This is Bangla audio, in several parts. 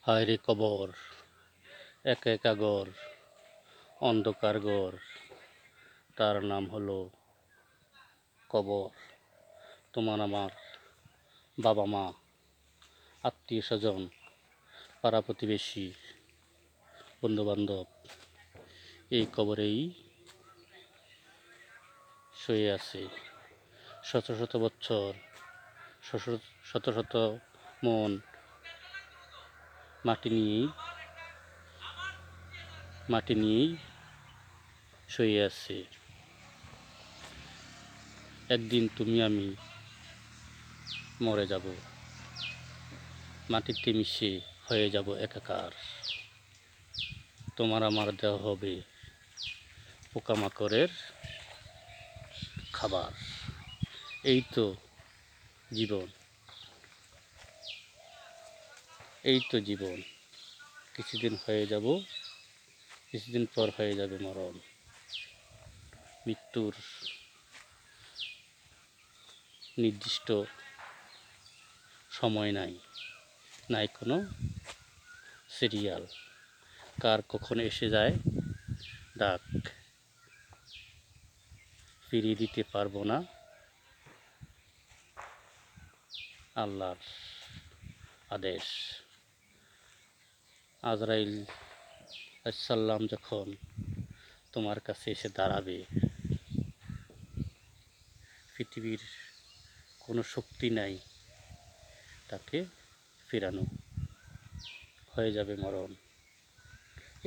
হায় রে কবর, একা একা ঘর, অন্ধকার ঘর, তার নাম হলো কবর। তোমার আমার বাবা মা, আত্মীয় স্বজন, পাড়া প্রতিবেশী, বন্ধু বান্ধব এই কবরেই শুয়ে আছে। শত শত বছর, শত শত মন মাটি নিয়েই শুয়ে আছে। একদিন তুমি আমি মরে যাব, মাটিতে মিশে হয়ে যাব একাকার। তোমার আমার দেহ হবে পোকামাকড়ের খাবার। এই তো জীবন, এই তো জীবন। কিছুদিন হয়ে যাব, কিছুদিন পর হয়ে যাবে মরণ। মৃত্যুর নির্দিষ্ট সময় নাই, নাই কোনো সিরিয়াল। কার কখন এসে যায় ডাক, ফিরিয়ে দিতে পারবো না আল্লাহর আদেশ। আজরাইল সাল্লাম যখন তোমার কাছে এসে দাঁড়াবে, পৃথিবীর কোনো শক্তি নাই তাকে ফেরানো, হয়ে যাবে মরণ।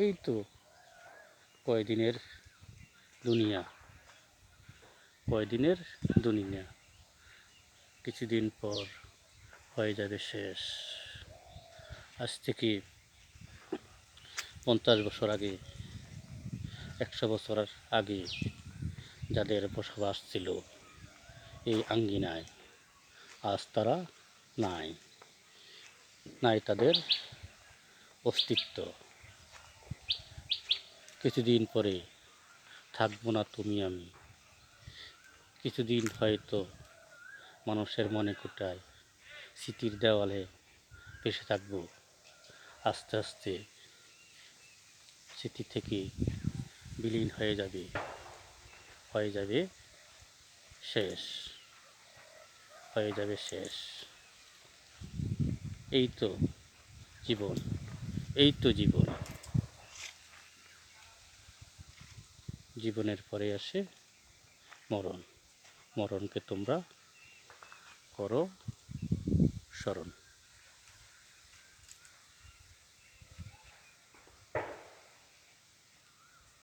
এই তো কয়দিনের দুনিয়া, কয়দিনের দুনিয়া, কিছুদিন পর হয়ে যাবে শেষ। আজ থেকে 50 বছর আগে, 100 বছর আগে যাদের বসবাস ছিল এই আঙ্গিনায়, আজ তারা নাই, নাই তাদের অস্তিত্ব। কিছুদিন পরে থাকবো না তুমি আমি, কিছুদিন হয়তো মানুষের মনে কোটায়, স্মৃতির দেওয়ালে ভেসে থাকবো। আস্তে আস্তে স্মৃতি থেকে বিলীন হয়ে যাবে, হয়ে যাবে শেষ, হয়ে যাবে শেষ। এই তো জীবন, এই তো জীবন। জীবনের পরে আসে মরণ। মরণকে তোমরা করো স্মরণ।